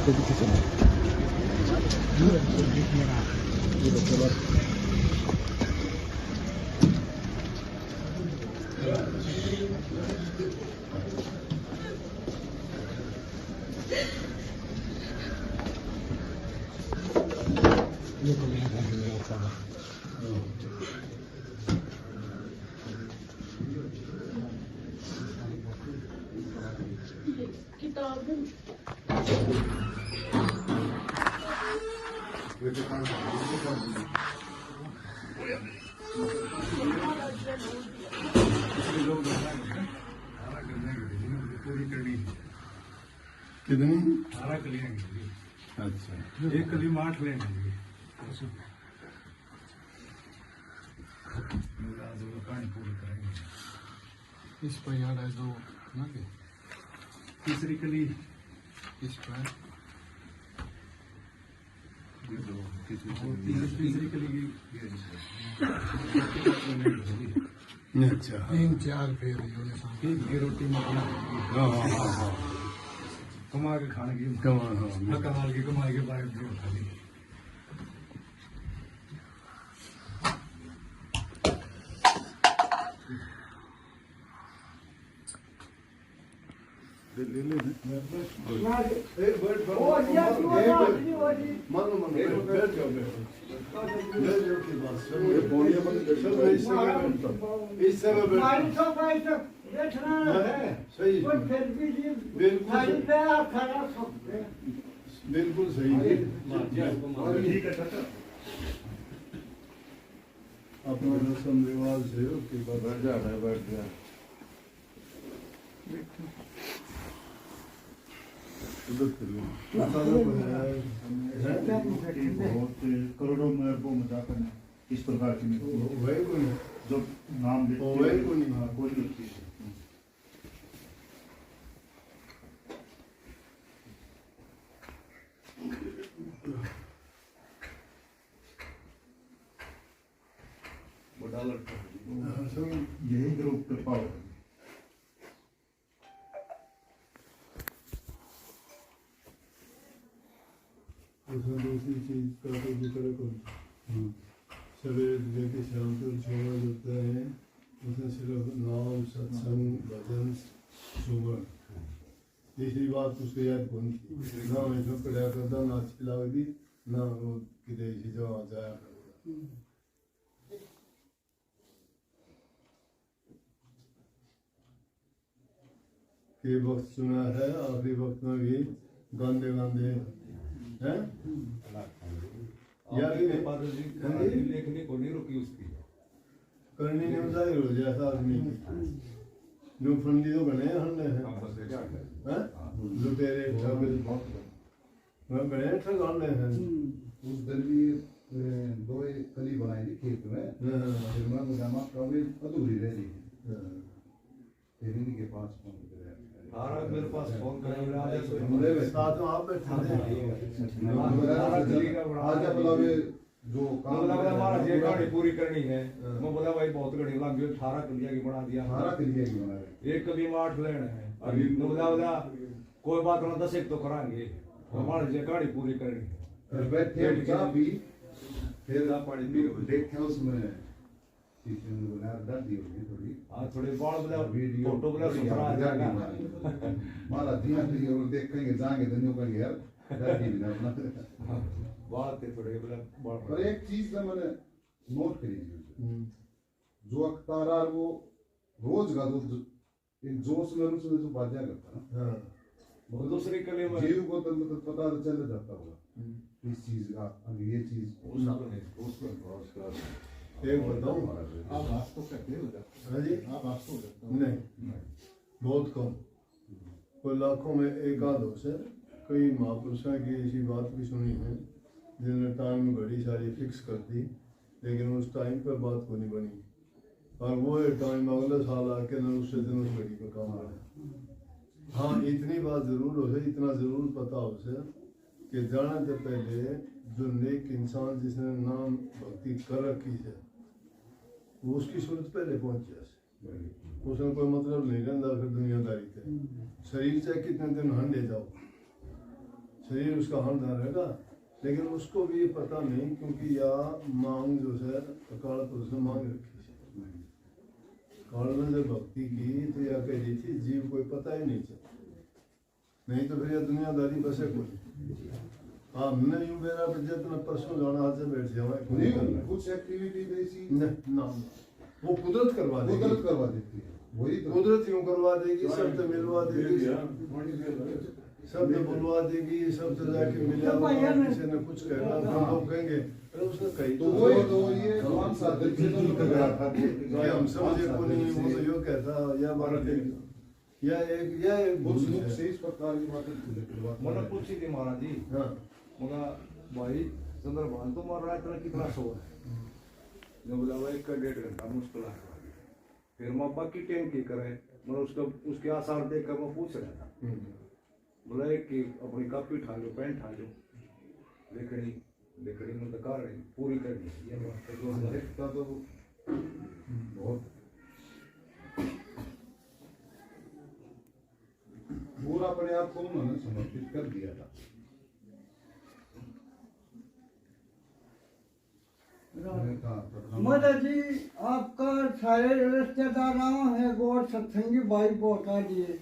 इसके पीछे चलो। ये तो मेरा घर है, मेरा सारा। कितनी 18 कलियां हैं। अच्छा, एक कली में 8 लेंगे। कहानी पूरी करेंगे। इस पर याद है जो ना कि तीसरी कली इस पर तीसरी कली की अच्छा 3-4 फेर ये रोटी में कमा के खाने की कमाल की कमाई के बारे में खाली ले ले बिल्कुल सही अपना रस्म रिवाज से बैठ जा बहुत करोड़ों में वो मजाक है इस प्रकार की जो नाम लेते हैं कोई नहीं चीज यही ग्रुप का पावर है। उसमें दूसरी चीज का तो जिक्र करो। सवेरे लेके शाम तक छोड़ा जाता है, उसमें सिर्फ नाम सत्संग भजन सुमन। तीसरी बात उसको याद कौन थी ना, इसमें पढ़ाया करता ना चिल्ला दी ना वो किधर जो आ जाया करता। के वक्त सुना है आखिरी वक्त में भी गांधे गांधे हैं या लेखनी को नहीं रुकी उसकी करनी नहीं जाहिर हो जैसा आदमी जो फंडी तो बने हमने हैं लुटेरे ठग बने ठगाने हैं। उस दिन भी 2 कली बनाई थी खेत में, फिर मैं जमा कभी अधूरी रह रही फिर इन्हीं के पास फोन करे मेरे पास फोन करेंगे हमारे साथ में आप बैठे आज बोला जो काम हमारा ये गाड़ी पूरी करनी है। मैं बोला भाई बहुत घड़ी लग गई 18 कलियां की बना दिया 18 कलियां की बना एक कली में 8 लेना है। अभी बोला कोई बात ना 10 एक तो कराएंगे हमारी ये गाड़ी पूरी करनी है। बैठे चाह पी फिर पानी देखे उसमें थोड़ी थोड़ी बाल बोला वीडियो फोटो बोला सुथरा आ जाएगा मारा दिया और देखेंगे जाएंगे दुनिया का यार डर भी ना अपना बात है थोड़े बोला पर एक चीज का मैंने नोट करी जो अख्तारा वो रोज का जो एक जोश में उसमें जो बाजा करता ना वो दूसरी कली में जीव को तो पता चल जाता होगा इस चीज का ये चीज उसका एक बताऊं आप वास्तव कहते हो जी आप वास्तव कहते हो नहीं बहुत कम कोई लाखों में एक आध हो से कई महापुरुषों की ऐसी बात भी सुनी है जिन्होंने टाइम बड़ी सारी फिक्स कर दी लेकिन उस टाइम पर बात को नहीं बनी और वो टाइम अगले साल आके न उससे दिन उस घड़ी पर काम आया। हाँ इतनी बात जरूर हो से इतना जरूर पता हो से कि जाने से पहले जो नेक इंसान जिसने नाम भक्ति कर रखी है वो उसकी सूरत पहले पहुंच जाए उसमें कोई मतलब नहीं रहता फिर दुनियादारी के शरीर चाहे कितने दिन हंडे जाओ शरीर उसका हरदा रहेगा, लेकिन उसको भी पता नहीं, क्योंकि या मांग जो है अकाल पुरुष ने मांग रखी है। काल ने जब भक्ति की तो या कह रही थी जीव कोई पता ही नहीं चला, नहीं तो फिर यह दुनियादारी बसे कोई। हाँ हमने यूं मेरा जितना परसों जाना हाथ से बैठ जाओ नहीं कुछ एक्टिविटी ऐसी ना वो कुदरत करवा देगी, कुदरत करवा देती है, वही तो कुदरत यूं करवा देगी, शब्द मिलवा देगी, शब्द बुलवा देगी, शब्द जाके मिला, किसी ने कुछ कहना हम लोग कहेंगे अरे उसने कही तो वो तो ये भगवान साधन से तो निकल रहा था कि हम समझे को नहीं, वो तो यो कहता या बात या एक कुछ भूल लोग है। से इस प्रकार की बातें मैंने पूछी थी महाराज जी, हाँ मगा भाई चंद्रभान तो मर रहा है, इतना कितना सो है? जो बोला वो 1 का 1.5 घंटा मुश्किल है। फिर मैं बाकी टाइम की करे, मैं उसके आसार देख कर मैं पूछ रहा था, बोला कि अपनी कॉपी उठा लो, पेन उठा लो, लिखनी लिखनी में तो कार पूरी करनी है ये बात है, जो है। देखता तो बहुत पूरा अपने आप को उन्होंने समर्पित कर दिया था। मदद जी आपका सारे रिश्तेदारों है गौर सत्संगी भाई पहुंचा दिए,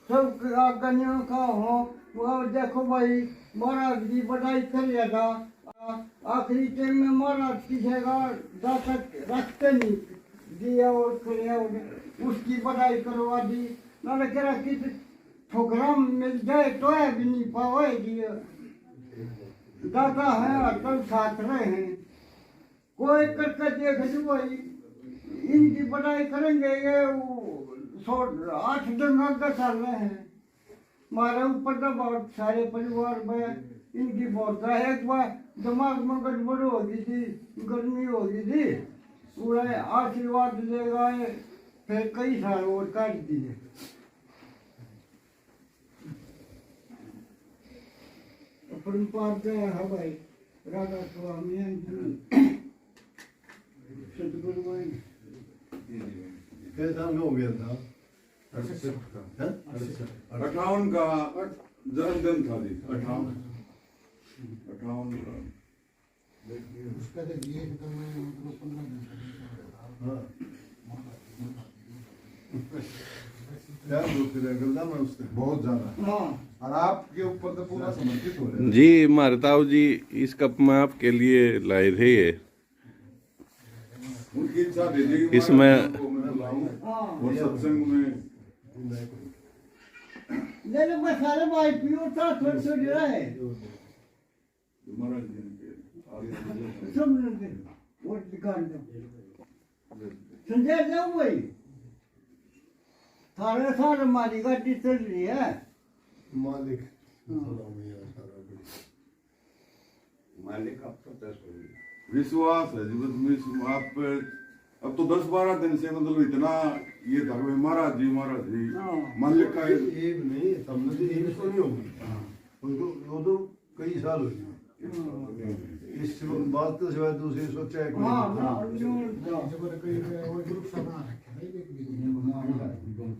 सब गनियों का हो। वो देखो भाई महाराज जी बधाई कर लिया था, आखिरी टाइम में महाराज किसी का दाता रखते नहीं दिया और किया, उसकी बधाई करवा दी। मैंने कह रहा कि ठोकरा मिल जाए तो है भी नहीं पाएगी, दाता है अटल साथ रहे हैं, कोई करके देख लो भाई, इनकी बड़ाई करेंगे। ये 8 दंगा का चल रहे हैं हमारे ऊपर तो बहुत सारे परिवार में इनकी बहुत है। एक बार दिमाग में गड़बड़ हो गई थी, गर्मी हो गई थी, पूरा आशीर्वाद ले गए, फिर कई साल और काट दिए। परम्पार है भाई राधा स्वामी सतगुरु भाई कैसा हो गया था? 58 का जन्मदिन था जी, 58 उसका तो ये तो मैं 15 दिन हाँ क्या बोलते रहे गल्ला में उसने बहुत ज्यादा। हाँ और आपके ऊपर तो पूरा समर्पित हो रहा है। जी मारताऊ जी, इस कप में आपके लिए लाए थे ये, उनकी इच्छा थी जी कि इसमें- महाराज जी को मैं बुलाऊं हाँ और सत्संग में ले लो, मैं सारे भाई पियो था थोड़ी थोड़ी रहे महाराज जी के आगे सब लोग वो दुकान दो संजय जाओ भाई, थारे सारे हमारी गाड़ी चल रही है। मालिक सलामिया सारा बड़ी मालिक आप तो 10 विश्वास है जी, बस आप अब तो 10-12 दिन से मतलब इतना ये था कि महाराज जी हाँ। मालिक का एक नहीं समझ एक तो नहीं होगी उनको, वो तो कई साल हो गए इस बात तो सिवाय दूसरी सोचा है कोई हाँ नहीं। हाँ जो ग्रुप सा बना रखे हैं एक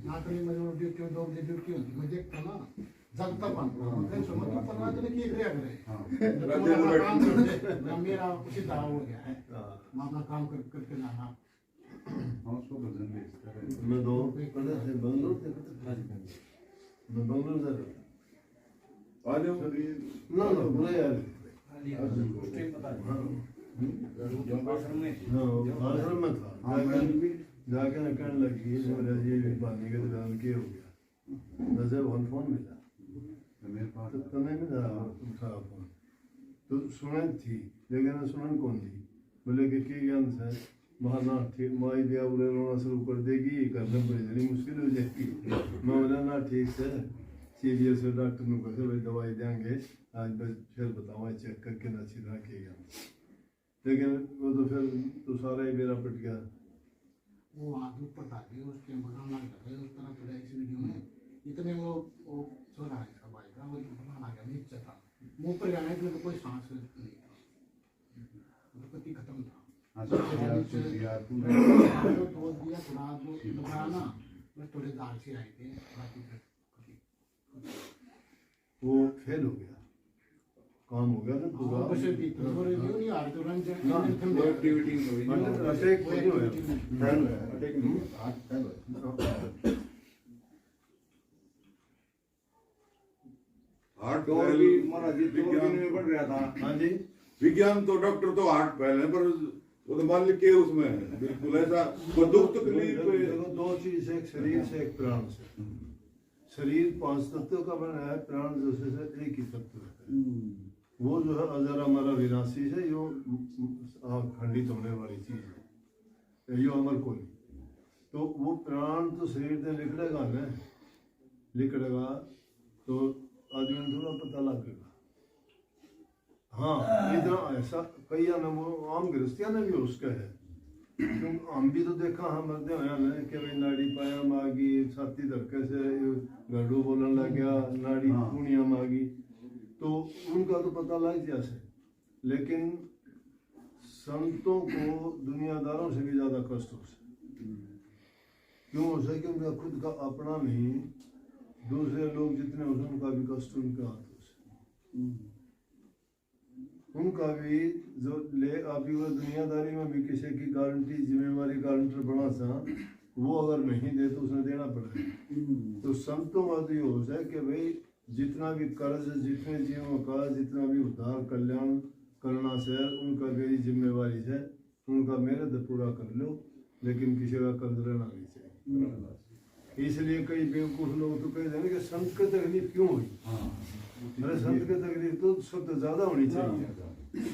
ना तो मैं ड्यूटी 2 बजे ड्यूटी होती मैं देखता ना जगता बन मैं समझ तो 15 दिन की क्रिया करे मेरा उसी तरह हो गया है, मैं अपना काम करके जाना। हाँ उसको भजन भेजता है। मैं दो पढ़े थे बंगलोर से, मैं बंगलोर से आ जाओ ना बुला यार आश्रम में था, जाके ना कहने लगी ये पानी का दुकान के हो गया, नजर फोन मिला मेरे पास तो नहीं मिला, उठा फोन तो सुनन थी, लेकिन सुनन कौन थी, बोले कि ज्ञान है महाना ठीक माई दिया उरे रोना शुरू कर देगी, करना बड़ी मुश्किल हो जाएगी। मैं बोला ना ठीक है, सीरियस डॉक्टर ने कहा भाई दवाई देंगे आज, बस फिर बताऊँ चेक करके ना सीधा किएगा, लेकिन वो तो फिर तो सारा ही मेरा पट गया। वो आदमी पता नहीं उसके बनाना लगे उस तरह थोड़ा इस वीडियो में इतने वो छोड़ा है इसका भाई का वो बनाना गया नीचे था मुंह पर जाने के लिए कोई सांस नहीं था, तो पति खत्म था। हाँ तो यार तूने तो दिया थोड़ा वो लगाना बस थोड़े दाल से आए थे थोड़ा वो फेल हो गया, काम हो गया ना पूरा बस भी और न्यू नहीं आ तो रंग ना, वो एक्टिविटी नहीं हुई मतलब अटैक नहीं होया अटैक नहीं हार्ट तो और भी महाराज जी 2 दिन में बढ़ रहा था। हाँ जी विज्ञान तो डॉक्टर तो हार्ट फैल है पर वो तो मान लिख के उसमें है बिल्कुल ऐसा कोई दुख तकलीफ देखो दो चीज है, एक शरीर से एक प्राण से। शरीर 5 तत्वों का बना है, प्राण जो से एक ही तत्व है। वो जो है अजर हमारा विनाशी है, यो खंडित होने वाली चीज है, यो अमर कोई। तो वो प्राण तो शरीर से निकलेगा ना, निकलेगा तो आदमी को थोड़ा पता लगेगा। हाँ इतना ऐसा कई ना वो आम गृहस्थिया ने भी उसका है, क्योंकि हम भी तो देखा हम मरते हुए कि भाई नाड़ी पाया मागी, छाती धक्के से गड्ढू बोलने लग गया, नाड़ी पुनिया मागी, तो उनका तो पता लग जैसे। लेकिन संतों को दुनियादारों से भी ज्यादा कष्ट हो सके। क्यों हो सके? उनका खुद का अपना नहीं, दूसरे लोग जितने हो उनका भी कष्ट उनके हाथों से। उनका भी जो ले अभी वो दुनियादारी में भी किसी की गारंटी जिम्मेवारी गारंटर बना सा, वो अगर नहीं दे तो उसने देना पड़ेगा। तो संतों का तो ये हो जाए कि भाई जितना भी कर्ज, जितने जीवों का जितना भी उद्धार कल्याण करना से उनका मेरी जिम्मेवारी है, उनका मेहनत पूरा कर लो, लेकिन किसी का कर्ज रहना नहीं चाहिए। इसलिए कई बेवकूफ लोग तो कहते हैं कि संत की तकलीफ क्यों हुई? अरे संत की तकलीफ तो सबसे ज्यादा होनी चाहिए।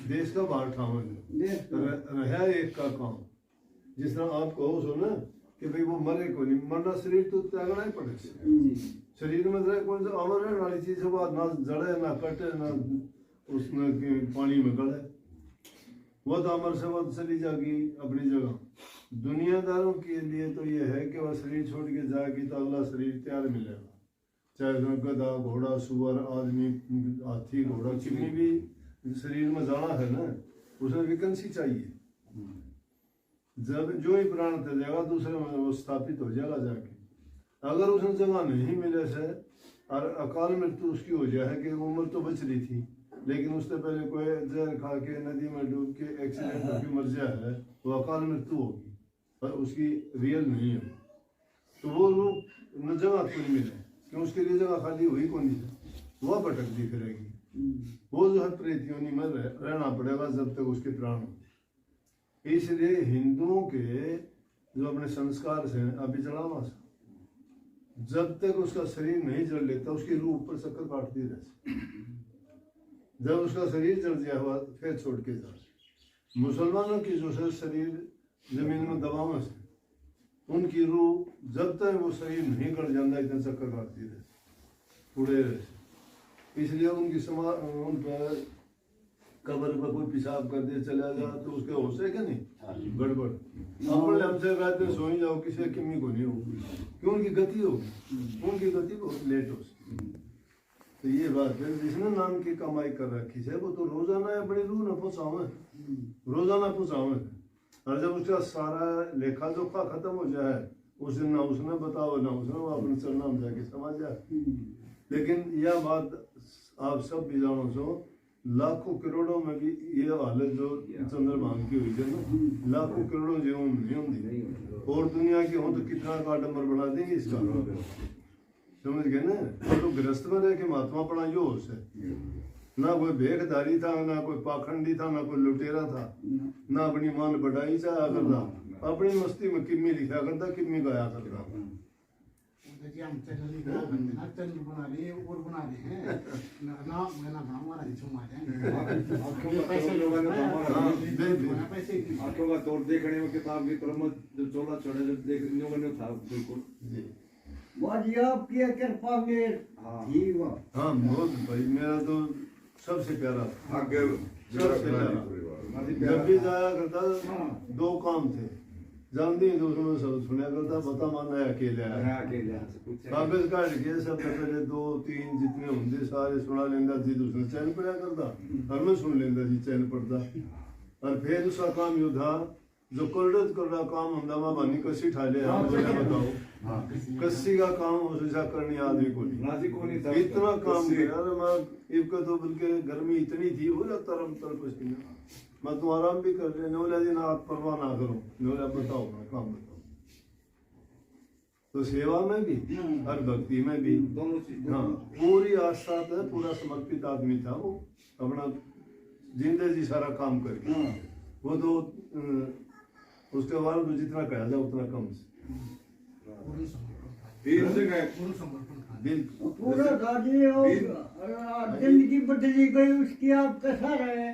देश का बाहर ठाव रहा एक का काम, जिस तरह आप कहो सो ना कि भाई वो मरे को नहीं, मरना शरीर तो त्यागना ही पड़ेगा। शरीर में रहे कौन सा अमर रहने वाली चीज है, ना जड़े ना कटे ना उसमें पानी में गड़े, वह तो अमर से वह चली जाएगी अपनी जगह। दुनियादारों के लिए तो ये है कि वह शरीर छोड़ के जाएगी तो अगला शरीर तैयार मिलेगा, चाहे उसमें गधा घोड़ा सुअर आदमी हाथी घोड़ा कितनी भी शरीर में जाना है ना, उसमें वैकेंसी चाहिए। जब जो ही प्राण तक जाएगा दूसरे में वो स्थापित हो जाएगा जाके। अगर उसने जगह नहीं मिले से और अकाल मृत्यु उसकी हो जाए कि उम्र तो बच रही थी, लेकिन उससे पहले कोई जहर खा के नदी में डूब के एक्सीडेंट होकर मर जाए है, वो अकाल मृत्यु होगी पर उसकी रियल नहीं है। तो वो लोग जगह तो नहीं मिले क्यों, उसके लिए जगह खाली हुई कौन सी, वह भटकती फिरेगी। वो जो है प्रेत योनि में रहना पड़ेगा जब तक उसके प्राण हो। इसलिए हिंदुओं के जो अपने संस्कार से अभी चढ़ावा से जब तक उसका शरीर नहीं जल लेता उसकी रूह ऊपर चक्कर काटती रहती, जब उसका शरीर जल गया हुआ फिर छोड़ के जा। मुसलमानों की जो है शरीर जमीन में दबाव से उनकी रूह जब तक वो शरीर नहीं कट जाता इतना चक्कर काटती रहती उड़े रहते। इसलिए उनकी उन पर कब्र पर कोई पेशाब कर दे चला जा तो उसके होश है क्या नहीं गड़बड़। अपने हमसे रात में सोई जाओ किसी किमी को नहीं होगी, क्यों उनकी गति होगी, उनकी गति बहुत लेट हो सकती। तो ये बात है, जिसने नाम की कमाई कर रखी है वो तो रोजाना अपनी रूह न पहुँचावे, रोजाना पहुँचावे। और जब उसका सारा लेखा जोखा खत्म हो जाए उस दिन ना उसने बताओ ना उसने, वो अपने चरना में जाके समझ जाए। लेकिन यह बात आप सब भी जानो सो, लाखों करोड़ों में भी ये हालत जो चंद्रभान की हुई है ना, लाखों करोड़ों जीवों में नहीं होती। और दुनिया की हो तो कितना का आडम्बर बना देंगे इसका, समझ गए ना। तो गृहस्थ में रह के महात्मा पड़ा यो से, ना कोई भेखधारी था, ना कोई पाखंडी था, ना कोई लुटेरा था, ना अपनी मान बढ़ाई चाहा करता, अपनी मस्ती में किम्मी लिखा करता, किम्मी गाया करता। हम चैनल बना रहे हैं और बना रहे हैं ना मैं हमारा आंखों का तौर देखने में किताब की तरफ जब चोला चढ़े जब देखने था बिल्कुल बाजी आपकी कृपा में हाँ बहुत भाई, मेरा तो सबसे प्यारा आगे सबसे प्यारा। जब भी जाया करता दो काम थे, जानती दूसरों में सब सुना करता, बता माना अकेले कागज काट के सब पहले 2-3 जितने होंगे सारे सुना लेंदा जी, दूसरे चैन पड़ा करता और मैं सुन लेंदा जी चैन पड़ता। और फिर उसका काम यो था जो करड़त कर रहा काम हम दामा बानी कसी ठा ले, हम बोले बताओ कस्सी का काम उसका करने आदमी को नहीं, नाजी को नहीं था इतना काम किया। अरे मैं इबका तो बल्कि गर्मी इतनी थी, बोला तरम तर पसीना, मैं तो आराम भी कर रहे, नौला दिन आप परवाह ना करो, नौला बताओ मैं काम बताओ। तो सेवा में भी और भक्ति में भी दोनों चीज। हाँ, पूरी आस्था से पूरा समर्पित आदमी था वो, अपना जिंदगी सारा काम करके। वो तो उसके बाद तो जितना कहा जाए उतना कम से पूरी समर्पण था, तीन जगह पूरा समर्पण था। दिल पूरा दादी और जिंदगी बदली गई उसकी, आप कैसा रहे,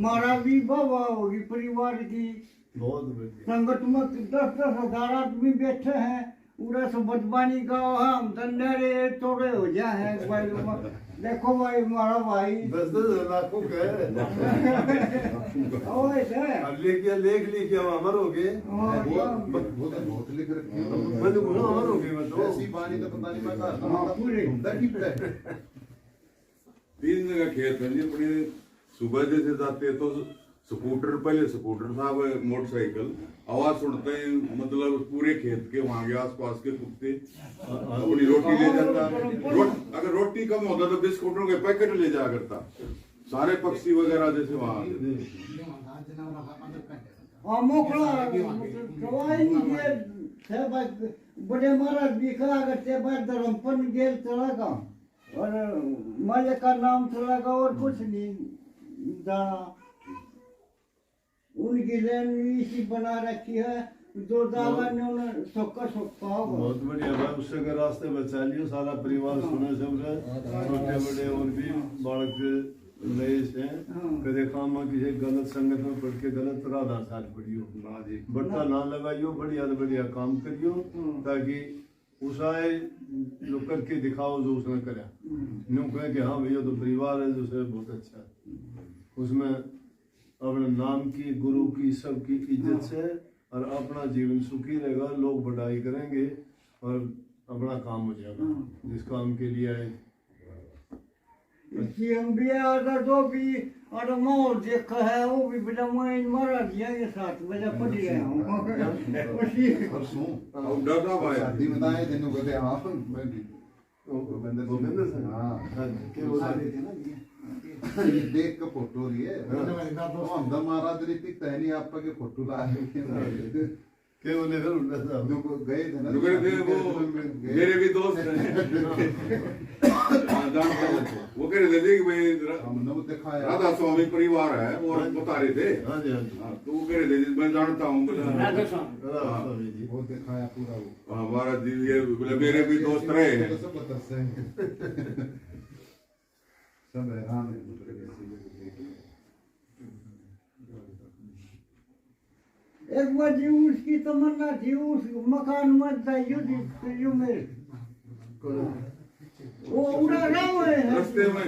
मारा भी बाबा होगी परिवार की बहुत बढ़िया। संगत में 10,000 आदमी बैठे हैं, पूरा सब बदमानी का हम धंधे थोड़े हो जाए हैं भाई। देखो भाई हमारा भाई 10-10 लाखों का है। लेके लेख लिखे हम अमर हो गए, वो तो बहुत लिख रखी है। मैं तो बोला अमर हो गए, मैं तो ऐसी बानी तो पता नहीं मैं कहा घूमता की है। तीन जगह खेत है जी अपने। सुबह जैसे जाते हैं तो स्कूटर, पहले स्कूटर था, अब मोटरसाइकिल, आवाज सुनते ही मतलब पूरे खेत के वहां के आसपास के कुत्ते अपनी रोटी ले जाता। अगर रोटी कम होता तो बिस्कुटों के पैकेट ले जाया करता। सारे पक्षी वगैरह जैसे वहां बड़े महाराज दिखा करते धर्मपन गेल चला का, और मालिक का नाम चला का, और कुछ नहीं जाना। उनकी लाइन इसी बना रखी है, दो दादा ने उन्हें सोका होगा। बहुत बढ़िया भाई, उससे अगर रास्ते बचा लियो, सारा परिवार सुने सब रहे, छोटे बड़े और भी बालक नए से कदे काम में किसी गलत संगत में पढ़ के गलत राधा साथ पढ़ियो, बट्टा ना लगाइयो, बढ़िया से बढ़िया काम करियो, ताकि उसाए जो करके दिखाओ जो उसने करा, यूँ कहे कि हाँ भैया तो परिवार है जो से बहुत अच्छा है, उसमें अपने नाम की, गुरु की, सबकी इज्जत से, और अपना जीवन सुखी रहेगा, लोग बढ़ाई करेंगे और अपना काम हो जाएगा जिस काम के लिए आए। हम भी आधा जो भी और मोर देखा है वो भी बिना मैं मारा दिया ये 7 बजे पड़ गया हूँ। परसों डरता भाई शादी में आए दिन कहते हाँ मैं भी गोविंद से हाँ क्या बोला ये देख के फोटो लिए हम महाराज रीति तहनी आपका के फोटो लाए क्या बोले फिर उल्टा साहब जो गए थे ना वो मेरे भी दोस्त हैं। वो कह रहे थे कि भाई हमने वो दिखाया राधा स्वामी परिवार है और बता रहे थे। हाँ जी हाँ जी, तो वो कह रहे थे मैं जानता हूँ राधा स्वामी जी वो दिखाया पूरा वो हमारा जी ये बोले मेरे भी दोस्त रहे हैं। सब बता से सब हैरान है एक बार जी उसकी तमन्ना थी, उस मकान में जाइयो में वो उड़ा रहा है रस्ते में